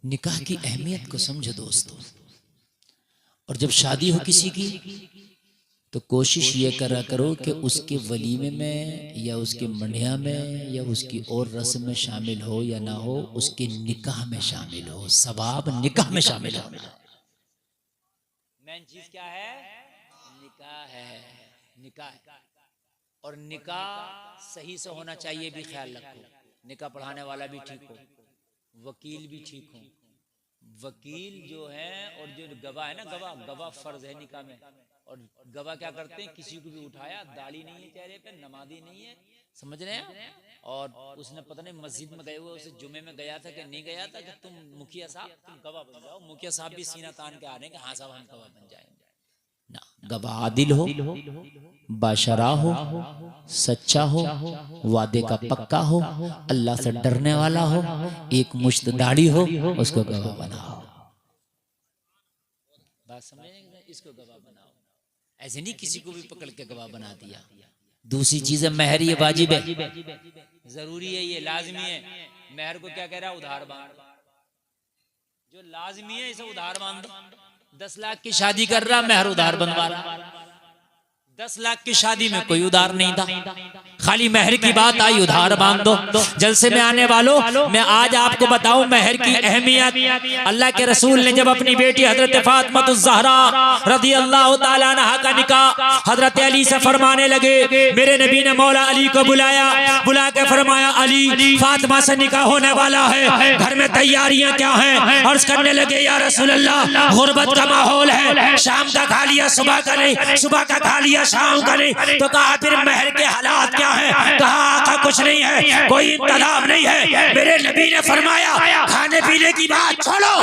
निकाह की अहमियत को समझो दोस्तों। और जब शादी हो किसी की तो कोशिश ये करा करो कि उसके वलीमे में या उसके मंडिया में या उसकी और रस्म में शामिल हो या ना हो, उसके निकाह में शामिल हो, सवाब निकाह में शामिल हो। मेन चीज क्या है? निकाह है, निकाह। और निकाह सही से होना चाहिए, भी ख्याल रखो। निकाह पढ़ाने वाला भी ठीक हो, वकील भी ठीक हो। वकील जो है और जो गवाह है ना, गवाह फर्ज है निकाह में। और गवाह क्या करते हैं, किसी को भी उठाया, दाढ़ी नहीं है चेहरे पे, नमाजी नहीं है, समझ रहे हैं, और उसने पता नहीं मस्जिद में गए हुए, उसे जुमे में गया था कि नहीं गया था, कि तुम मुखिया साहब तुम गवाह बन जाओ। मुखिया साहब भी सीना तान के आ रहे हैं कि हाँ साहब हम गवाह बन जाएंगे ना। गवाह आदिल हो, बाशरा हो, सच्चा हो, वादे का पक्का हो, अल्लाह से डरने वाला हो, एक मुश्त दाढ़ी हो, उसको गवाह बनाओ। बात समझेंगे? इसको गवाह बनाओ। ऐसे नहीं किसी को भी पकड़ के गवाह बना दिया। दूसरी चीज है महर, ये वाजिब है, जरूरी है, ये लाजमी है। महर को क्या कह रहा है? उधार बांध। जो लाजमी है इसे उधार बांध दो। 10 लाख की शादी कर रहा, महर उधार बनवा रहा। 10 लाख की शादी में कोई उधार नहीं था, खाली महर की बात आई, उधार बांध दो। जलसे में आने वालों, मैं आज आपको बताऊं महर की अहमियत। अल्लाह के रसूल ने जब अपनी बेटी हजरत फातिमातुज़ ज़हरा रज़ी अल्लाह तआला अन्हा का निकाह हजरत अली से फरमाने लगे, मेरे नबी ने मौला अली को बुलाया, बुला के फरमाया, अली फातिमा से निकाह होने वाला है, घर में तैयारियां क्या हैं? अर्ज करने लगे, या रसूल अल्लाह, गुर्बत का माहौल है, शाम का खा लिया सुबह का नहीं, सुबह का खा लिया शाम का नहीं। तो कहा फिर महर के हालात क्या है? कहा आका कुछ नहीं है, कोई इंतजाम नहीं है। मेरे नबी ने फरमाया खाने पीने की बात छोड़ो,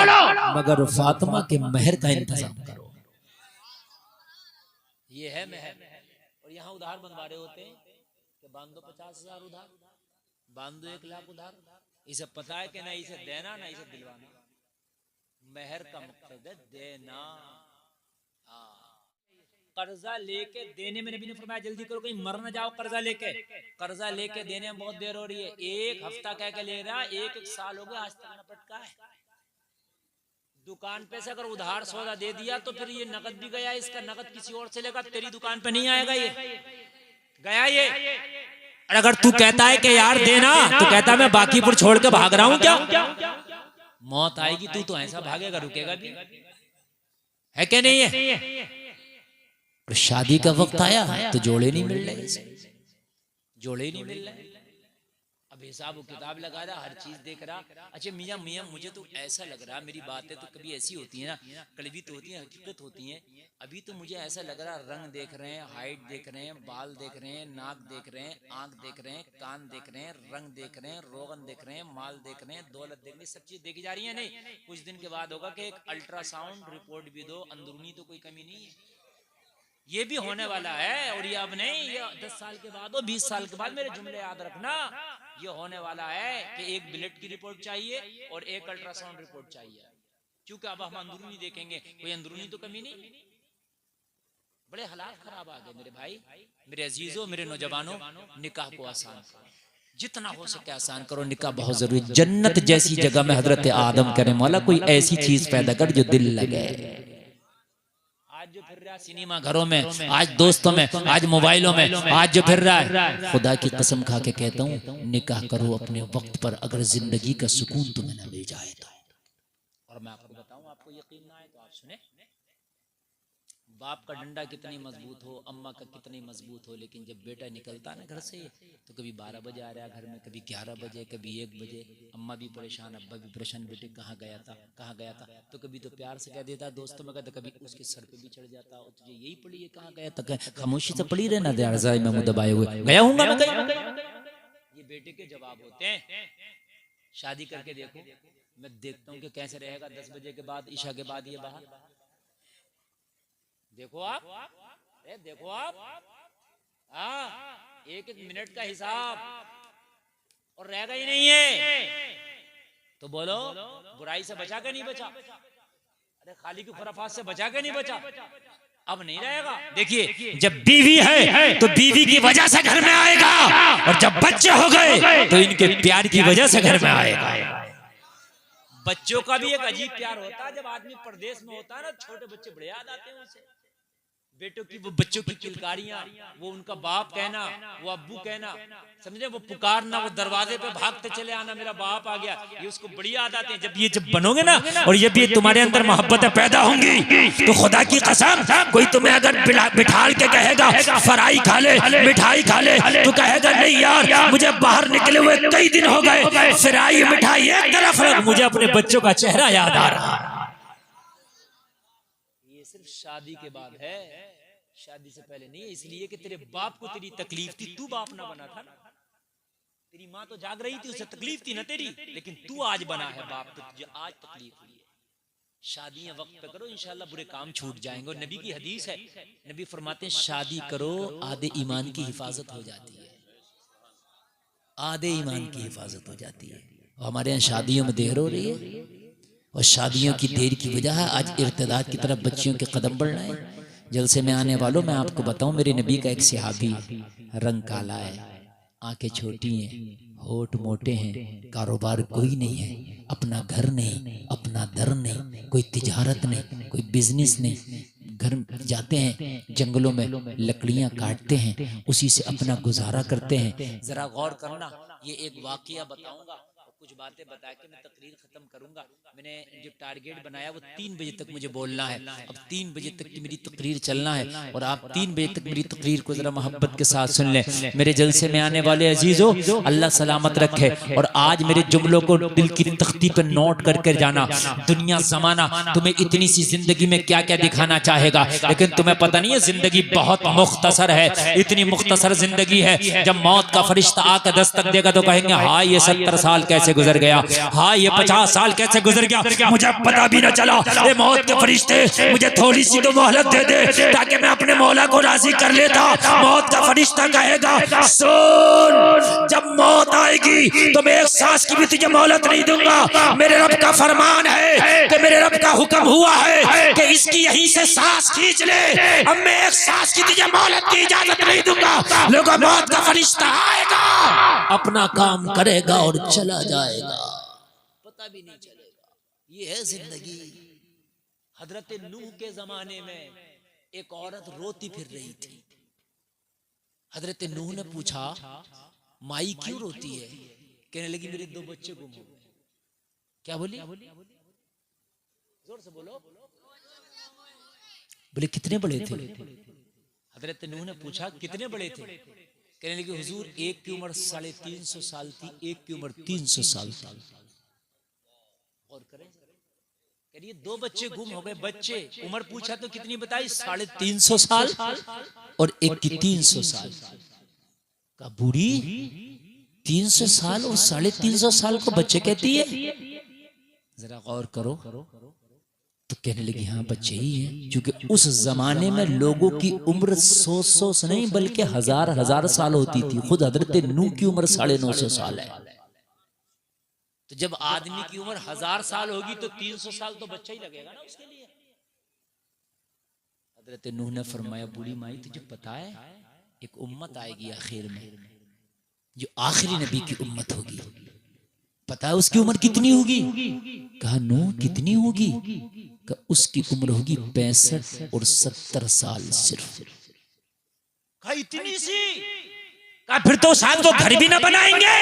मगर फातिमा के महर का इंतजाम करो। ये है महर। और यहाँ उधार बनवा रहे होते हैं कि बांध दो 50,000 उधार, बांध दो 1 लाख उधार। इसे पता है कि ना इसे देना ना इसे दिलवाना। महर का मकसद है देना। कर्जा लेके देने में नबी ने फरमाया जल्दी करो, कहीं मर न जाओ कर्जा लेके। कर्जा लेके देने में बहुत देर हो रही है। 1 हफ्ता कह के ले रहा, 1 साल हो गया आज तक न पटका है। दुकान पे से अगर उधार सौदा दे दिया तो फिर ये नकद भी गया, इसका नकद किसी और से लेगा, तेरी दुकान पे नहीं आएगा, ये गया ये। और अगर तू कहता है कि यार देना, तो कहता मैं बाकीपुर छोड़ के भाग रहा हूं क्या? मौत आएगी, तू तो ऐसा भागेगा, रुकेगा भी है कि नहीं है? शादी का वक्त आया तो जोड़े नहीं मिल रहे, जोड़े नहीं मिल रहे। अब हिसाब किताब लगा रहा, हर चीज देख रहा। अच्छा मियाँ मुझे तो ऐसा लग रहा, मेरी बातें तो कभी ऐसी होती है ना, कड़वी तो होती है, हकीकत होती है। अभी तो मुझे ऐसा लग रहा, रंग देख रहे हैं, हाइट देख रहे हैं, बाल देख रहे हैं, नाक देख रहे हैं, आंख देख रहे हैं, कान देख रहे हैं, रंग देख रहे हैं, रोगन देख रहे हैं, माल देख रहे हैं, दौलत देख रहे हैं, सब चीज देखी जा रही है। नहीं, कुछ दिन के बाद होगा कि एक अल्ट्रासाउंड रिपोर्ट भी दो, अंदरूनी तो कोई कमी नहीं है। ये भी होने वाला है। और ये अब नहीं, ये 10 साल के बाद हो, 20 साल के बाद, मेरे जुमले याद रखना, ये होने वाला है कि 1 ब्लड की रिपोर्ट चाहिए और 1 अल्ट्रासाउंड रिपोर्ट चाहिए। क्योंकि अब हम अंदरूनी देखेंगे, कोई अंदरूनी तो कमी नहीं। बड़े हालात खराब आ गए मेरे भाई, मेरे अजीजों, मेरे नौजवानों। निकाह को आसान करो, जितना हो सके आसान करो। निकाह बहुत जरूरी। जन्नत जैसी जगह में हजरत आदम करे मौला कोई ऐसी चीज पैदा कर जो दिल लगे। आज जो फिर रहा है सिनेमा घरों में, आज दोस्तों में, आज मोबाइलों में, आज जो फिर रहा है, खुदा की कसम खा के कहता हूँ निकाह करो अपने वक्त पर, अगर जिंदगी का सुकून तुम्हें न मिल जाए तो। और मैं आपको बताऊं, आपको यकीन ना आए तो आप सुने, बाप का डंडा कितनी मजबूत हो, अम्मा का कितनी मजबूत हो, लेकिन जब बेटा निकलता ना घर से तो कभी 12 बजे आ रहा है घर में, कभी 11 बजे, कभी 1 बजे। अम्मा भी परेशान, अब्बा भी परेशान, बेटे कहाँ गया था, कहाँ गया था। तो कभी तो प्यार से कह देता, दोस्तों में कहता, कभी उसके सर पे भी चढ़ जाता, और तुझे यही पड़ी है, कहाँ गया था, खामोशी से पड़ी रहना दे में दबाए हुए, गया हूँ मैं कहीं। ये बेटे के जवाब होते हैं। शादी करके देखो, मैं देखता हूँ कि कैसे रहेगा 10 बजे के बाद, ईशा के बाद ये बाहर। देखो आप, देखो आप, हाँ, 1-1 मिनट का हिसाब और रहेगा ही नहीं है। तो बोलो बुराई से बचा के नहीं बचा, अरे खाली की खुराफात से बचा के नहीं बचा, अब नहीं रहेगा। देखिए जब बीवी है तो बीवी की वजह से घर में आएगा, और जब बच्चे हो गए तो इनके प्यार की वजह से घर में आएगा। बच्चों का भी एक अजीब प्यार होता है, जब आदमी परदेश में होता है ना, छोटे बच्चे बड़े याद आते हैं उसे। बेटों की वो बच्चों की किलकारियां, वो उनका बाप कहना, वो अब्बू कहना, समझे, वो पुकारना, वो दरवाजे पे भागते चले आना, मेरा बाप आ गया, ये उसको बड़ी याद आती है। जब बनोगे ना और ये भी तुम्हारे अंदर मोहब्बतें पैदा होंगी तो खुदा की कसम, कोई तुम्हें अगर बिठाल के कहेगा फराई खा ले, मिठाई खा ले, तो कहेगा नहीं यार, मुझे बाहर निकले हुए कई दिन हो गए, फराई मिठाई एक तरफ रख, मुझे अपने बच्चों का चेहरा याद आ रहा। ये सिर्फ शादी के बाद है, शादी से पहले नहीं है। इसलिए कि तेरे बाप को तेरी तकलीफ थी, तू बाप ना बना था ना। तेरी माँ तो जाग रही थी, उसे तकलीफ थी ना तेरी, लेकिन तू आज बना है बाप, तो तुझे आज तकलीफ हुई है। शादियां वक्त पे करो, इंशाल्लाह बुरे काम छूट जाएंगे। और नबी की हदीस है, नबी फरमाते हैं शादी करो, आधे ईमान की हिफाजत हो जाती है, आधे ईमान की हिफाजत हो जाती है। हमारे यहाँ शादियों में देर हो रही है, और शादियों की देर की वजह है आज इर्तिदाद की तरफ बच्चियों के कदम बढ़ रहे हैं। जलसे में आने वालों, मैं आपको बताऊं, मेरे नबी का एक सहाबी, रंग काला है, आंखें छोटी हैं, होठ मोटे हैं, कारोबार कोई नहीं है, अपना घर नहीं, अपना दर नहीं, कोई तिजारत नहीं, कोई बिजनेस नहीं, घर जाते हैं जंगलों में लकड़ियां काटते हैं, उसी से अपना गुजारा करते हैं। जरा गौर करना, ये एक वाकया बताऊंगा, कुछ बातें बता के मैं तकरीर खत्म करूंगा। मैंने जो टारगेट बनाया वो 3 बजे तक मुझे बोलना है। अब 3 बजे तक की मेरी तकरीर चलना है, और आप 3 बजे तक मेरी तकरीर को जरा मोहब्बत के साथ सुन लें। मेरे जलसे में आने वाले अजीजों, अल्लाह सलामत रखे, और आज मेरे जुमलों को दिल की तख्ती पर नोट करके जाना। दुनिया जमाना तुम्हें इतनी सी जिंदगी में क्या क्या दिखाना चाहेगा, लेकिन तुम्हें पता नहीं है जिंदगी बहुत मुख्तसर है। इतनी मुख्तसर जिंदगी है, जब मौत का फरिश्ता आकर दस्तक देगा तो कहेंगे हाँ ये 70 साल कैसे गुजर गया, हाँ ये 50 साल कैसे गुजर गया, मुझे पता भी न चला। ये मौत के फरिश्ते मुझे थोड़ी सी तो मोहलत दे दे ताकि मैं अपने मौला को राजी कर लेता। मौत का फरिश्ता कहेगा सुन, जब मौत आएगी तो मैं एक सांस की भी तुझे मोहलत नहीं दूंगा। मेरे रब का फरमान है कि मेरे रब का हुक्म हुआ है कि इसकी यहीं से सांस खींच ले, अब मैं एक सांस की तुझे मोहलत की इजाजत नहीं दूंगा। लोगों, मौत का फरिश्ता आएगा, अपना काम करेगा और चला जाएगा, पता भी नहीं चलेगा। ये है जिंदगी। हजरत नूह के जमाने में एक औरत रोती फिर रही थी। हजरत नूह ने पूछा माई क्यों रोती है? कहने लगी मेरे 2 बच्चे गुम हो गए। क्या बोली? जोर से बोलो। बोले कितने बड़े थे? हजरत नूह ने पूछा कितने बड़े थे? कहने लगे हुजूर, एक की उम्र 350 साल थी, एक की उम्र 300 साल थी। और करें, करिए 2 बच्चे गुम हो गए। बच्चे उम्र पूछा तो कितनी बताई? 350 साल, और एक की 300 साल। का बूढ़ी 300 साल और 350 साल को बच्चे कहती है? जरा गौर करो। तो कहने लगी हाँ बच्चे ही हैं, क्योंकि उस जमाने में लोगों की उम्र 100 से नहीं बल्कि 1000 साल होती थी। खुद हजरत नूह की उम्र 950 साल है। तो जब आदमी की उम्र 1000 साल होगी तो 300 साल तो बच्चा ही लगेगा ना उसके लिए। हजरत नूह ने फरमाया बूढ़ी माई तुझे पता है एक उम्मत आएगी आखिर में, जो आखिरी नबी की उम्मत होगी। पता है उसकी उम्र कितनी होगी? कहा नूह कितनी होगी? कहा उसकी उम्र होगी 65 और 70 साल सिर्फ। कहा इतनी सी? कहा फिर तो शायद वो घर भी ना बनाएंगे।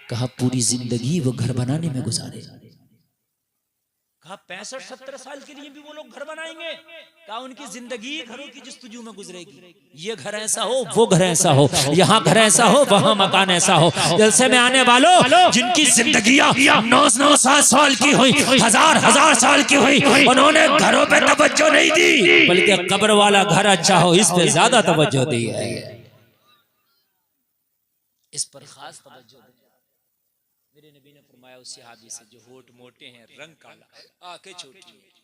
कहा पूरी जिंदगी वो घर बनाने में गुजारे। कहा 65-70 साल के लिए भी वो लोग घर बनाएंगे? कहा उनकी जिंदगी घरों की जस्तजू में गुजरेगी। ये घर ऐसा हो, वो घर ऐसा हो, यहाँ घर ऐसा हो, वहाँ मकान ऐसा हो। जलसे में आने वालों जिनकी जिंदगियां 900 साल की हुई, 1000 साल की हुई, उन्होंने घरों पे तवज्जो नहीं दी, बल्कि कब्र वाला घर अच्छा हो इस पे ज्यादा तवज्जो दी है। इस पर खास तवज्जो दी। मेरे नबी ने फरमाया उस सहाबी से जो होठ मोटे हैं, रंग काला, आंखें छोटी,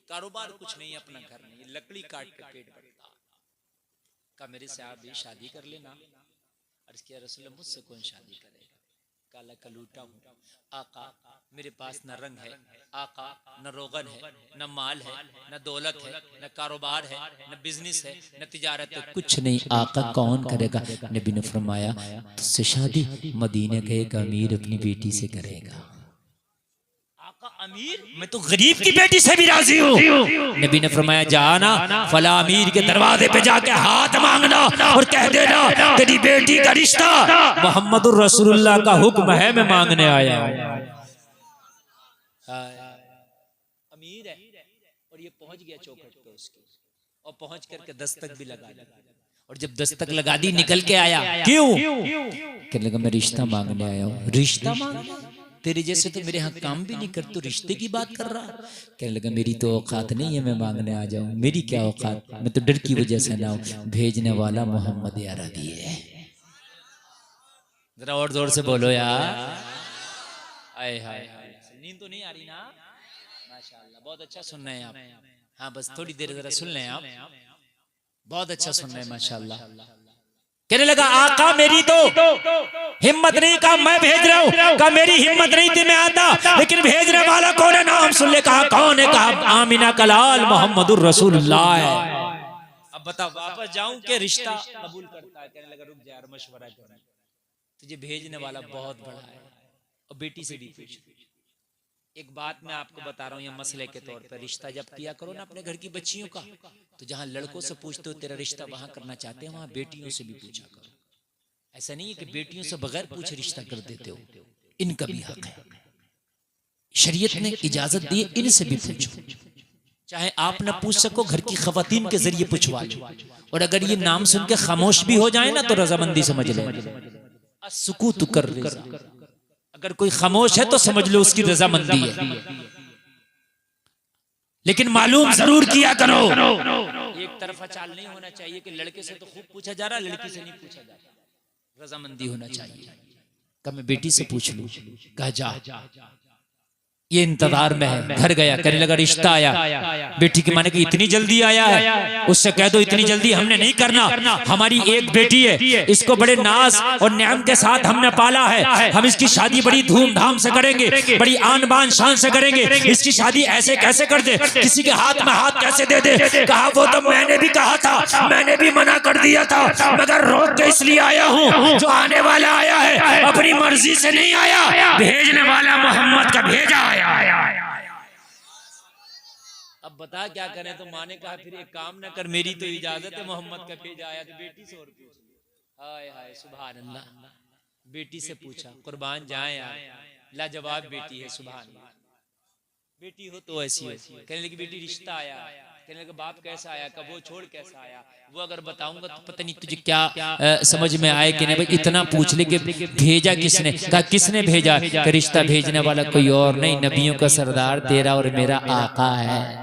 कारोबार कुछ नहीं, अपना घर नहीं, लकड़ी काट के पेट भरता। का मेरे सहाबी शादी कर लेना। अर्ज किया रसूल मुझसे कौन शादी करेगा? काला कलूटा हूँ आका, मेरे पास न रंग है आका, न रोगन है, न माल है, न दौलत है, न कारोबार है, न बिजनेस है, न तिजारत है, कुछ नहीं आका, कौन करेगा? नबी ने फरमाया तुझसे शादी मदीने का एक अमीर अपनी बेटी से करेगा। आका अमीर, मैं तो गरीब की बेटी से भी राजी हूँ। नबी ने फरमाया जाना फला अमीर के दरवाजे पे जाके हाथ मांगना और कह देना तेरी बेटी का रिश्ता मोहम्मदुर रसूलुल्लाह का हुक्म है, मैं मांगने आया हूँ। अमीर है और ये पहुंच गया चौखट पे उसकी, और पहुंच करके दस्तक भी लगा दी, और जब दस्तक लगा दी निकल के आया, क्यों? कहने लगा मैं रिश्ता मांगने आया हूँ। रिश्ता मांगने? तेरे जैसे तो मेरे यहाँ काम भी नहीं कर, तो रिश्ते की बात कर रहा। कहने लगा मेरी तो औकात नहीं है मैं मांगने आ जाऊं, मेरी क्या औकात, मैं तो डर की वजह से ना हूं, भेजने वाला मोहम्मद अरबी है। जरा और जोर से बोलो यार। आए हाय, नींद तो नहीं आ रही ना? माशाल्लाह, बहुत अच्छा सुन रहे हैं आप। हाँ बस थोड़ी देर जरा सुन लें आप, बहुत अच्छा सुन रहे हैं माशाल्लाह। कहने लगा आका मेरी तो हिम्मत नहीं, कहा मैं भेज रहा हूँ, कहा मेरी हिम्मत नहीं थी मैं आता, लेकिन भेजने वाला कौन है? नाम सुन ले, कहा कौन है? कहा आमिना कलाल मोहम्मदुर रसूलुल्लाह है। अब बता वापस जाऊं कि रिश्ता कबूल करता है? कहने लगा रुक जा यार, मशवरा कर, तुझे भेजने वाला बहुत बड़ा है। और बेटी से भी पूछ, एक बात मैं आपको बता रहा हूँ, यह मसले के तौर पर, रिश्ता जब किया करो ना अपने घर की बच्चियों का, तो जहां लड़कों से पूछते हो तेरा रिश्ता वहां करना चाहते हैं, वहां बेटियों से भी पूछा करो। ऐसा नहीं है कि बेटियों से बगैर पूछे रिश्ता कर देते हो, इनका भी हक है, शरीयत ने इजाजत दी, इनसे भी पूछो। चाहे आप न पूछ सको, घर की खवातीन के जरिए पूछवा लो, और अगर ये नाम सुन के खामोश भी हो जाए ना तो रजामंदी समझ लो। असुकूत कर रज़ा, अगर कोई खामोश है तो समझ लो उसकी रजामंदी है, लेकिन मालूम जरूर किया करो। एक तरफा चाल नहीं होना चाहिए कि लड़के से तो खूब पूछा जा रहा, लड़की से नहीं पूछा जा रहा, रजामंदी होना चाहिए। कहा मैं बेटी से पूछ लूं, कहा जा, ये इंतजार में है। घर गया, कहने लगा रिश्ता आया। बेटी के माने कि इतनी जल्दी आया है, उससे कह दो इतनी जल्दी हमने नहीं करना, हमारी एक बेटी है, इसको बड़े नाज और न्याम के साथ हमने पाला है, हम इसकी शादी बड़ी धूमधाम से करेंगे, बड़ी आन बान शान से करेंगे, इसकी शादी ऐसे कैसे कर दे, किसी के हाथ में हाथ कैसे दे दे। कहा वो तो मैंने भी कहा था, मैंने भी मना कर दिया था, मगर रोक के इसलिए आया हूँ, जो आने वाला आया है अपनी मर्जी से नहीं आया, भेजने वाला मोहम्मद का भेजा आया। अब बता क्या करें? तो माँ ने कहा फिर एक काम न कर, मेरी तो इजाजत है, मोहम्मद का भेजा आया तो बेटी से और पूछ ली। हाय हाय सुभान अल्लाह, बेटी से पूछा, कुर्बान जाए यार, लाजवाब बेटी है, सुभान अल्लाह। बेटी हो तो ऐसी हो। कहने लगी बेटी रिश्ता आया। कहने लगा बाप कैसा आया? कब वो छोड़ कैसा आया? वो अगर बताऊंगा तो पता नहीं तुझे क्या समझ में आए कि नहीं। भाई इतना पूछ ले कि भेजा किसने? कहा किसने भेजा? कि रिश्ता भेजने वाला कोई और नहीं, नबियों का सरदार तेरा और मेरा आका है।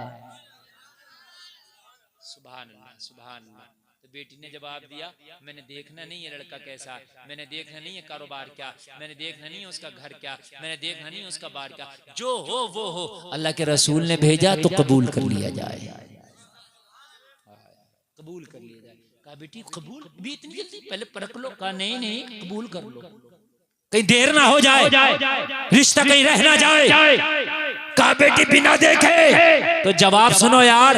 सुभान अल्लाह, सुभान अल्लाह। तो बेटी ने जवाब दिया, मैंने देखना नहीं है लड़का कैसा, मैंने देखना नहीं है कारोबार क्या, मैंने देखना नहीं है उसका घर क्या, मैंने देखना नहीं है उसका बार क्या, जो हो वो हो, अल्लाह के रसूल ने भेजा तो कबूल कर लिया जाए, कबूल कर लिया जाए। कहा बेटी कबूल भी इतनी जल्दी? पहले परख लो। कहा नहीं नहीं कबूल कर लो, कहीं देर ना हो जाए, रिश्ता कहीं रह ना जाए। कहा बेटी बिना देखे तो जवाब सुनो यार,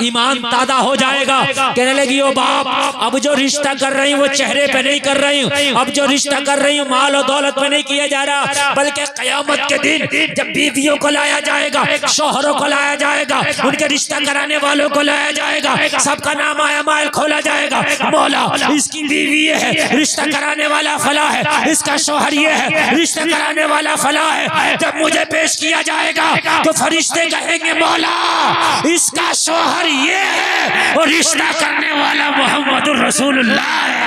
ईमान ताजा हो जाएगा। कहने लगी ओ बाप, अब जो रिश्ता कर रही हूँ वो चेहरे पे नहीं कर रही हूँ, अब जो रिश्ता कर रही हूँ माल और दौलत पे नहीं किया जा रहा, बल्कि कयामत के दिन जब बीवियों को लाया जाएगा, शोहरों को लाया जाएगा, उनके रिश्ता कराने वालों को लाया जाएगा, सबका नाम आया माल खोला जाएगा। मौला इसकी बीवी ये है, रिश्ता कराने वाला फला है, इसका शोहर ये है, रिश्ता कराने वाला फला है। जब मुझे पेश किया जाएगा तो फरिश्ते कहेंगे मौला इसका शोहर ये है और रिश्ता करने वाला मोहम्मदुर रसूलुल्लाह है।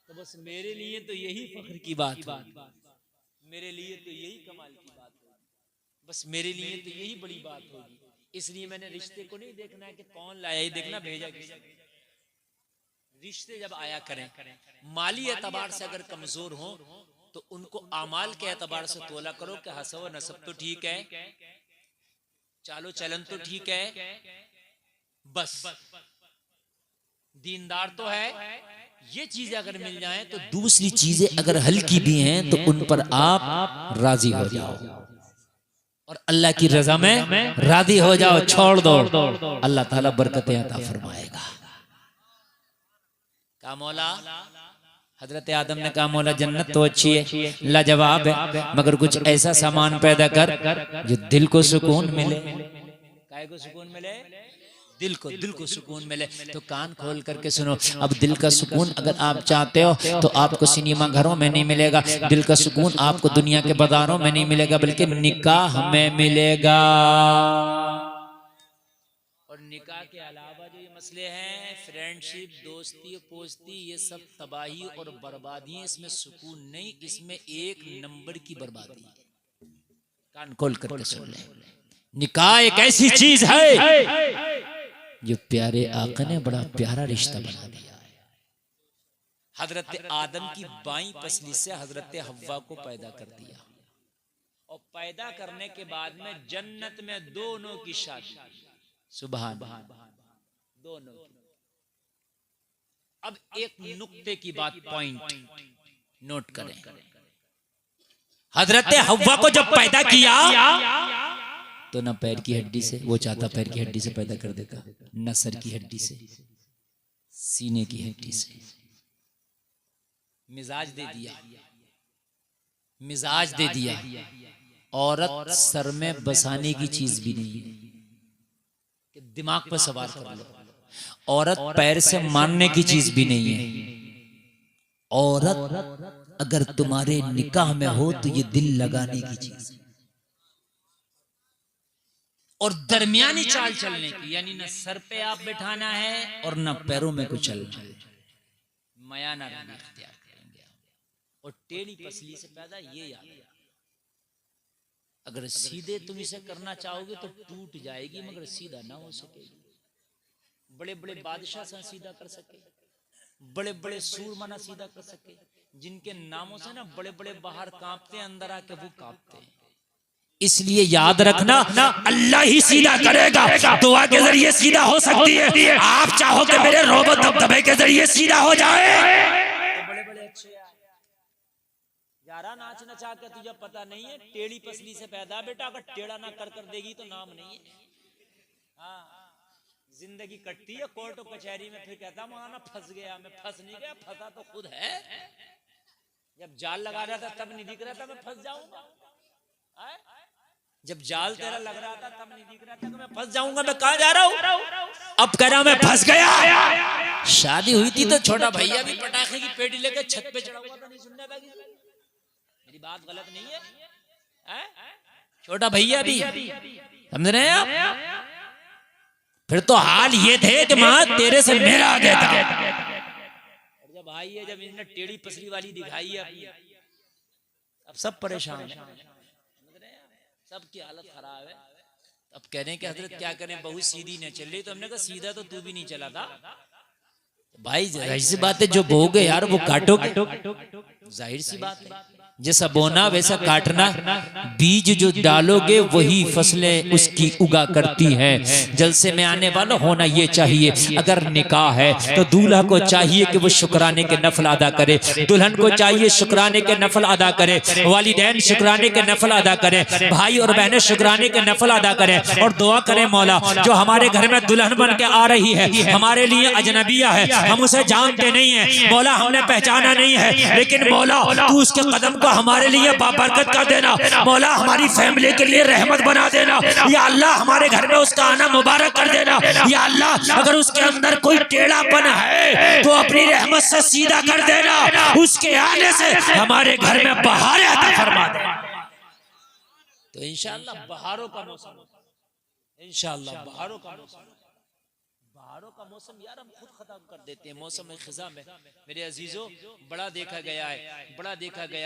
तो बस मेरे लिए तो यही फख्र की बात है, मेरे लिए तो यही कमाल की बात है, बस मेरे लिए तो यही बड़ी बात होगी। इसलिए मैंने रिश्ते को नहीं देखना है कि कौन लाया, ही देखना भेजा किसने। रिश्ते जब आया करें, माली एतबार से अगर कमजोर हो तो उनको आमाल के एतबार से तोला करो कि हसब व नसब तो ठीक है, चालो चलन तो ठीक है, बस दीनदार तो है, ये चीजें अगर मिल जाएं तो दूसरी चीजें अगर हल्की भी हैं तो उन पर आप राजी हो जाओ और अल्लाह की रजा में राजी हो जाओ, छोड़ दो, अल्लाह ताला बरकतें अता फरमाएगा। का मौला हजरत आदम ने कहा मौला जन्नत तो अच्छी है, लाजवाब है, मगर कुछ ऐसा सामान पैदा कर जो दिल को सुकून मिले। काय को सुकून मिले? दिल को सुकून मिले। तो कान खोल करके सुनो। अब दिल का सुकून अगर आप चाहते हो तो आपको सिनेमा घरों में नहीं मिलेगा, दिल का सुकून आपको दुनिया के बाजारों में नहीं मिलेगा, बल्कि निकाह में मिलेगा। और निकाह के अलावा जो ये मसले हैं, फ्रेंडशिप, दोस्ती, पोस्ती, ये सब तबाही और बर्बादी है। इसमें सुकून नहीं, इसमें एक नंबर की बर्बादी है। कान खोल करके सुन ले। निकाह एक ऐसी चीज है जो प्यारे आका ने बड़ा प्यारा रिश्ता बना दिया है। हजरत आदम की बाईं पसली से हजरत हव्वा को पैदा कर दिया, और पैदा करने के बाद में जन्नत में दोनों की शादी। सुभान दोनों। अब एक नुक्ते की बात, पॉइंट नोट करें। हजरत हव्वा को जब पैदा किया तो ना पैर की हड्डी से, वो चाहता पैर की हड्डी से पैदा कर देता, न सर की हड्डी से, सीने की हड्डी से। मिजाज दे दिया, मिजाज दे दिया। औरत सर में बसाने की चीज भी नहीं है कि दिमाग पर सवार कर लो। औरत पैर से मारने की चीज भी नहीं है। औरत अगर तुम्हारे निकाह में हो तो ये दिल लगाने की चीज है, और दरमियानी चाल चलने की, यानी न सर पे आप बिठाना है और न पैरों में कुछ चलना है। मयाना रंग इख्तियार करेंगे। और टेढ़ी पसली से पैदा, ये याद है। अगर सीधे तुम इसे करना चाहोगे तो टूट जाएगी, मगर सीधा ना हो सकेगी। बड़े बड़े बादशाह से सीधा कर सके, बड़े बड़े सूरमा ना सीधा कर सके, जिनके नामों से ना बड़े बड़े बाहर कांपते, अंदर आके वो कांपते हैं। इसलिए याद रखना, अल्लाह ही सीधा करेगा। दुआ के जरिए सीधा हो सकती है। आप चाहो कि मेरे रोबो दबदबे के जरिए सीधा हो जाए तो बड़े बड़े अच्छे यारा नाच नचा के तुझे पता नहीं है, टेढ़ी पसली से पैदा बेटा, अगर टेढ़ा ना कर देगी तो नाम नहीं है। हाँ, जिंदगी कटती है कोर्ट और कचहरी में, फिर कहता माना फंस गया। मैं फंस नहीं गया, फंसा तो खुद है। जब जाल लगा रहा था तब नहीं दिख रहा था मैं फंस जाऊंगा। जब जाल तेरा लग रहा था तब नहीं दिख रहा था कि मैं फंस जाऊंगा। मैं कहां जा रहा हूं? अब कह रहा मैं फंस गया। शादी हुई थी तो छोटा भैया भी पटाखे की पेटी लेकर छत पे चढ़ा हुआ था, नहीं सुनने लगी। मेरी बात गलत नहीं है? छोटा भैया भी, समझ रहे हैं आप? फिर तो हाल ये थे कि मां तेरे से मेरा आ गया था। और जब आई है, जब इन्होंने टेढ़ी पसली वाली दिखाई है, अब सब परेशान है, सबकी हालत खराब है। अब कह रहे हैं कि हजरत क्या करें, बहुत सीधी न चल रही। तो हमने कहा सीधा तो तू भी नहीं चला था भाई। जाहिर सी बात है, जो बोगे यार वो काटोगे, जाहिर सी बात है। जैसा बोना वैसा काटना, बीज जो डालोगे वही फसलें उसकी उगा करती हैं। जलसे में आने वाला होना ये चाहिए। अगर निकाह है तो दूल्हा को चाहिए कि वो शुक्राने के नफल अदा करे, दुल्हन को चाहिए शुक्राने के नफल अदा करे, वालिदैन शुक्राने के नफल अदा करे, भाई और बहनें शुक्राने के नफल अदा करे। और दुआ करें मौला, जो हमारे घर में दुल्हन बन के आ रही है, हमारे लिए अजनबिया है, हम उसे जानते नहीं है मौला, हमने पहचाना नहीं है, लेकिन मौला तू उसके कदम हमारे लिए बाबरकत कर देना। मौला हमारी फैमिली के लिए रहमत बना देना। या अल्लाह हमारे घर में उसका आना मुबारक कर देना। या अल्लाह अगर उसके अंदर कोई टेढ़ापन है तो अपनी रहमत से सीधा कर देना। उसके आने से हमारे घर में बहारें अता फरमा दे। तो इंशाअल्लाह बहारों का मौसम, इंशाअल्लाह बहारों का मौसम, बहारों का मौसम यार हम खुद खत्म कर देते हैं। मौसम खिजा में मेरे अजीजों बड़ा देखा गया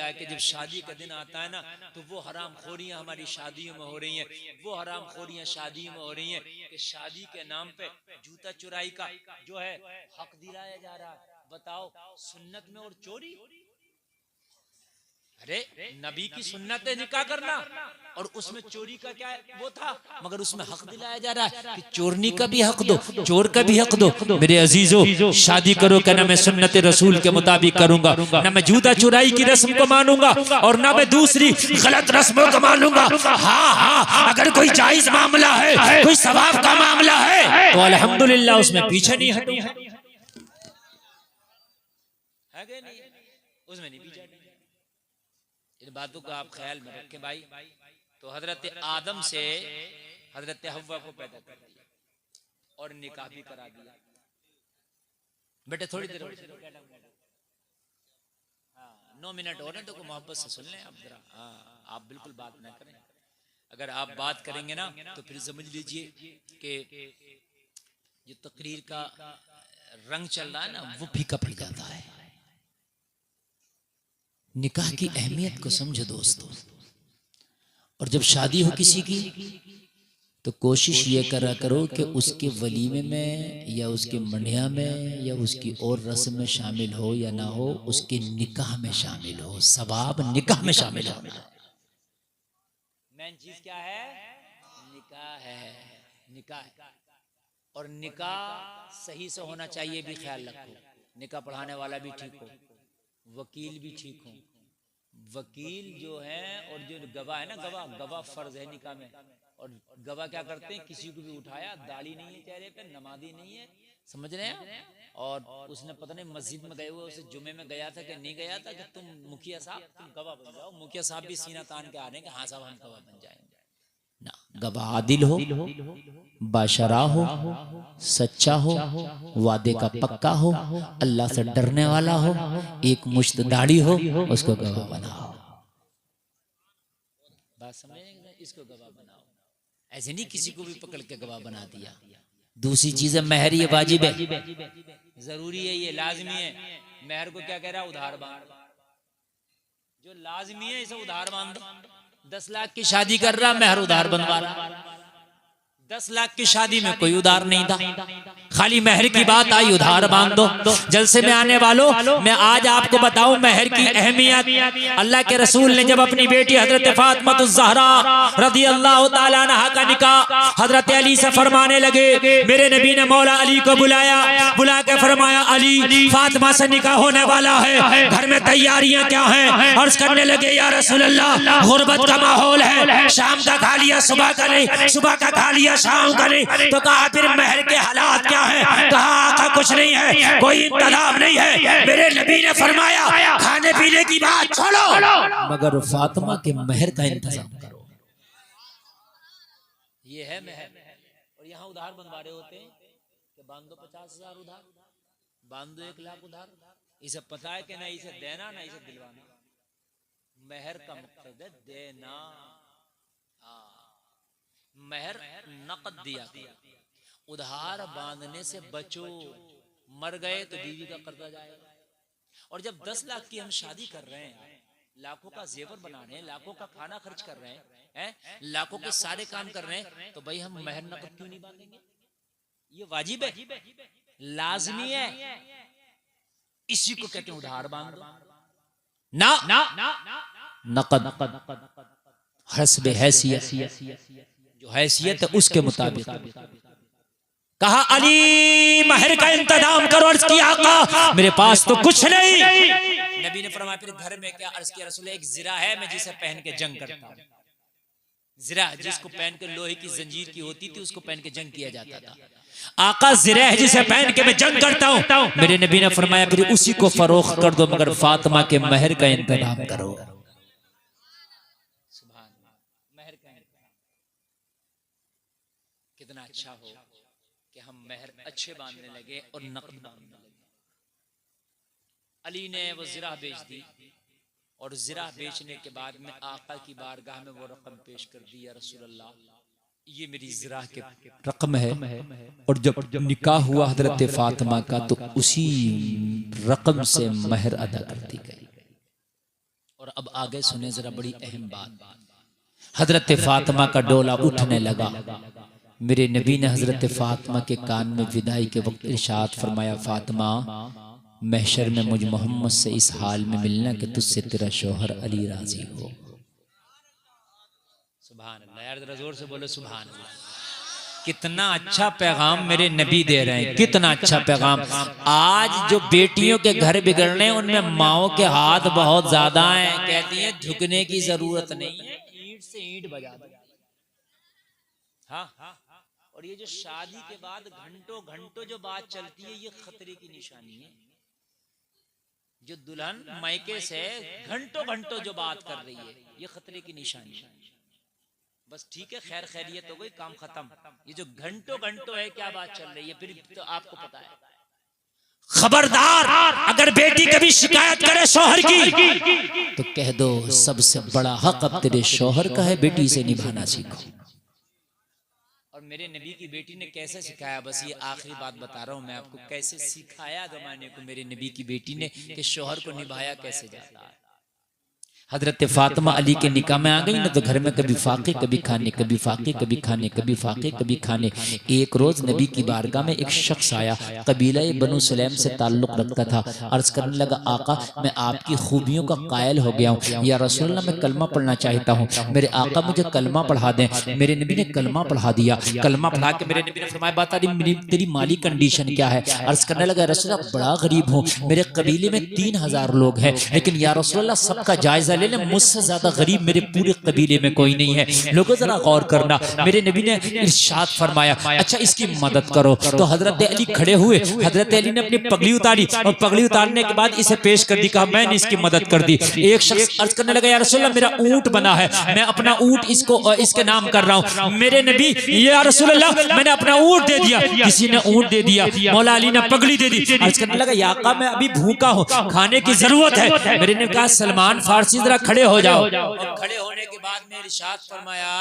है कि जब शादी का दिन आता है ना, तो वो हराम खोरियां हमारी शादियों में हो रही हैं। वो हराम खोरियां शादियों में हो रही हैं कि शादी के नाम पे जूता चुराई का जो है हक दिलाया जा रहा है। बताओ, सुन्नत में और चोरी। अरे नबी की सुन्नत है निकाह करना, और उसमें चोरी का क्या वो था, मगर उसमें हक दिलाया जा रहा है कि चोरनी का भी हक दो, चोर का भी हक दो। मेरे अजीजों, शादी करो क्या ना मैं सुन्नत रसूल के मुताबिक करूंगा, ना मैं जूता चुराई की रस्म को मानूंगा और ना मैं दूसरी गलत रस्मों को मानूंगा। हाँ, अगर कोई जायज मामला है, कोई सवाब का मामला है तो अल्हम्दुलिल्लाह उसमें पीछे नहीं हटूंगा। उसमें नहीं पीछा। इन बातों का आप ख्याल में रखें भाई। तो हजरत आदम से हजरत हव्वा को पैदा कर दिया और निकाह भी करा दिया। बेटे थोड़ी देर हाँ 9 मिनट हो रहे तो मोहब्बत से सुन लें आप जरा। हाँ आप बिल्कुल बात ना करें। अगर आप बात करेंगे ना तो फिर समझ लीजिए कि जो तकरीर का रंग चल रहा है ना वो फीका पड़ जाता है। निकाह की अहमियत को समझो दोस्तों। और जब शादी हो किसी की तो कोशिश ये करा करो कि उसके वलीमे में या उसके मंडिया में या उसकी और रस्म में शामिल हो या ना हो, उसके निकाह में शामिल हो। सवाब निकाह में शामिल होना है। मेन चीज क्या है? निकाह है। निकाह और निकाह सही से होना चाहिए भी ख्याल रखो। निकाह पढ़ाने वाला भी ठीक हो, वकील भी ठीक हो। वकील जो है और जो गवाह है ना, गवाह फर्ज है निकाह में। और गवाह क्या करते हैं, किसी को भी उठाया, दाढ़ी नहीं है चेहरे पे, नमाजी नहीं है, समझ रहे हैं, और उसने पता नहीं मस्जिद में गए हुए उसे जुमे में गया था कि नहीं गया था कि तुम मुखिया साहब तुम गवाह बन जाओ। मुखिया साहब भी सीना तान के आ रहे हैं कि हाँ साहब हम गवाह बन जाएंगे ना। गवाह आदिल हो, बाशरा हो, सच्चा हो, वादे का पक्का हो, अल्लाह से डरने वाला हो, एक मुश्त दाढ़ी हो, उसको गवाह बनाओ। बात समझेंगे? इसको गवाह बनाओ। ऐसे नहीं किसी को भी पकड़ के गवाह बना दिया। दूसरी चीज है महर, ये वाजिब है, जरूरी है, ये लाजमी है। महर को क्या कह रहा है? उधार बांध। जो लाजमी है इसे उधार बांध दो। 10 लाख की शादी कर रहा, महर उधार बनवा रहा। 10 लाख की शादी में कोई उधार नहीं था, खाली महर की बात आई, उधार बांध दो। जलसे में आने वालों, मैं आज आपको बताऊं महर की अहमियत। अल्लाह के रसूल ने जब अपनी बेटी हजरत फातिमा ज़हरा रज़ी अल्लाह तआला अन्हा का निकाह हजरत अली से फरमाने लगे, मेरे नबी ने मौला अली को बुलाया, बुला के फरमाया अली फातिमा से निकाह होने वाला है, घर में तैयारियां क्या हैं? अर्ज करने लगे या रसूल अल्लाह गुर्बत का माहौल है, शाम का खा लिया सुबह का नहीं, सुबह का खा लिया शाम का नहीं। तो कहा फिर महर के हालात क्या है? कहा आका कुछ नहीं है, कोई इंतजाम नहीं है। मेरे नबी ने फरमाया खाने पीने की बात छोड़ो, मगर फातिमा के महर का इंतजाम करो। ये है महर। और यहाँ उधार बनवा रहे होते हैं कि बांध दो 50,000 उधार, बांध दो 1 लाख उधार। इसे पता है कि ना इसे देना ना इसे दिलवाना। महर का मकसद है देना। महर नकद दिया, उधार बांधने से बचो, मर गए तो बीवी का कर्जा जाएगा। और जब 10 लाख की हम शादी कर रहे हैं, लाखों का जेवर बना रहे हैं, लाखों का खाना खर्च कर रहे हैं, लाखों के सारे काम कर रहे हैं, तो भाई हम महर नकद क्यों नहीं बांधेंगे? ये वाजिब है, लाजमी है। इसी को कहते हैं उधार बांध दो ना। नकद हस्बे हैसियत, जो हैसियत है उसके मुताबिक। कहा अली महर का इंतजाम करो। अर्ज किया आका मेरे पास तो कुछ नहीं। नबी ने फरमाया फिर घर में क्या? अर्ज किया रसूल एक जिरा है, मैं जिसे पहन के जंग करता हूँ। जिरा जिसको पहन के लोहे की जंजीर की होती थी, उसको पहन के जंग किया जाता था। आका जिरा है जिसे पहन के मैं जंग करता हूँ। मेरे नबी ने फरमाया फिर उसी को फरोख्त कर दो, मगर फातिमा के महर का इंतजाम करो। कितना अच्छा हो कि हम महर अच्छे बांधने लगे और नकद बांधने लगे। अली ने वो जिरा बेच दी और जिरा बेचने के बाद में आका की बारगाह में वो रकम पेश कर दी, या रसूल अल्लाह ये मेरी जिरा के रकम है। और जब निकाह हुआ हजरत फातिमा का तो उसी रकम से महर अदा कर दी गई। और अब आगे सुने जरा बड़ी अहम बात। हजरत फातिमा का डोला उठने लगा। मेरे नबी ने हजरत फातिमा के कान में विदाई के वक्त इरशाद फरमाया, फातिमा महशर में मुझ मोहम्मद से इस हाल में मिलना कि तुझसे तेरा शौहर अली राजी हो। सुभान अल्लाह, यार जरा जोर से बोलो सुभान अल्लाह। कितना अच्छा पैगाम मेरे नबी दे रहे हैं, कितना अच्छा पैगाम। आज जो बेटियों के घर बिगड़ रहे हैं उनमें माओ के हाथ बहुत ज्यादा हैं। कहती हैं झुकने की जरूरत नहीं है, ईंट से ईंट बजा दो। हाँ, और ये जो शादी के बाद घंटों घंटों जो बात चलती है, ये खतरे की निशानी है। जो दुल्हन मायके से घंटों घंटों जो बात कर रही है, ये खतरे की निशानी है। बस ठीक है, खैर खैरियत हो गई, काम खत्म। ये जो घंटों घंटों है, क्या बात चल रही है, फिर तो आपको पता है। खबरदार, अगर बेटी कभी शिकायत करे शौहर की, तो कह दो सबसे बड़ा हक अब तेरे शौहर का है, बेटी से निभाना सीखो। और मेरे नबी की बेटी ने कैसे सिखाया, बस ये आखिरी बात बता रहा हूं मैं आपको, कैसे सिखाया जमाने को मेरे नबी की बेटी ने कि शौहर को निभाया कैसे जाता है। हजरत फातिमा अली के निकाह में आ गई ना, तो घर में कभी फाके कभी खाने, कभी फाके कभी खाने, कभी फाके कभी खाने। एक रोज नबी की बारगाह में एक शख्स आया, कबीला बनु सलेम से ताल्लुक रखता था। अर्ज करने लगा, आका मैं आपकी खूबियों का कायल हो गया हूँ, या रसूलल्लाह मैं कलमा पढ़ना चाहता हूँ, मेरे आका मुझे कलमा पढ़ा दें। मेरे नबी ने कलमा पढ़ा दिया। कलमा पढ़ा के मेरे नबी ने फरमाया, बात तेरी माली कंडीशन क्या है। अर्ज करने लगा, रसूलल्लाह बड़ा गरीब हूँ, मेरे कबीले में 3000 लोग हैं, लेकिन या रसूलल्लाह सबका जायजा ले ले, मुझसे ज्यादा गरीब मेरे पूरे कबीले में कोई नहीं है। लोगों जरा गौर करना, मेरे नबी ने इरशाद फरमाया, अच्छा इसकी मदद करो। तो हजरत अली खड़े हुए, हजरत अली ने अपनी पगड़ी उतारी और पगड़ी उतारने के बाद इसे पेश कर दी, कहा मैंने इसकी मदद कर दी। एक शख्स अर्ज करने लगा, या रसूलल्लाह मेरा ऊंट बना है, मैं अपना ऊंट इसके नाम कर रहा हूँ। मेरे नबी, या रसूलल्लाह मैंने अपना ऊंट दे दिया। किसी ने ऊंट दे दिया, मौला अली ने पगड़ी दे दी। अर्ज करने लगा, या आका मैं अभी भूखा हूँ, खाने की जरूरत है। मेरे ने कहा, सलमान फारसी जरा खड़े हो जाओ। और खड़े होने के बाद में इरशाद फरमाया,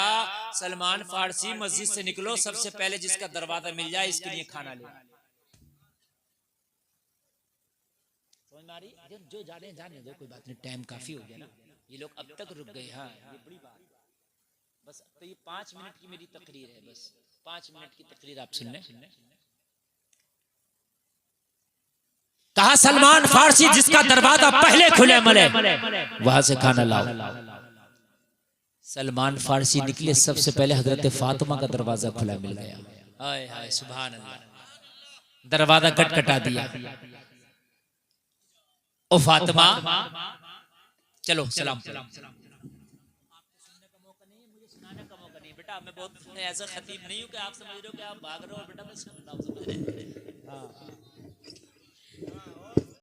सलमान फारसी मस्जिद से निकलो, सबसे पहले जिसका दरवाजा मिल जाए इसके लिए खाना ले। समझ में आ रही? जो जाने जाने दो, कोई बात नहीं, टाइम काफी हो गया ना, ये लोग अब तक रुक गए। हाँ ये बड़ी बात, बस तो ये 5 मिनट की मेरी तकरीर है, बस 5 मिनट की तकरीर आप सुन लें। कहा सलमान फारसी जिसका दरवाजा पहले खुले मले, वहां से खाना लाओ। सलमान फारसी निकले, सबसे पहले हजरत फातिमा का दरवाजा खुला मिल गया। हाय हाय सुभान अल्लाह, दरवाजा खटखटा दिया। ओ फातिमा चलो सलाम। आपको सुनने का मौका नहीं है, मुझे सुनाने का मौका नहीं। बेटा मैं बहुत ऐसा खतीब नहीं हूं कि आप समझ रहे हो कि आप भाग रहे हो। बेटा मैं सुन रहा हूं, समझ रहे हैं। हाँ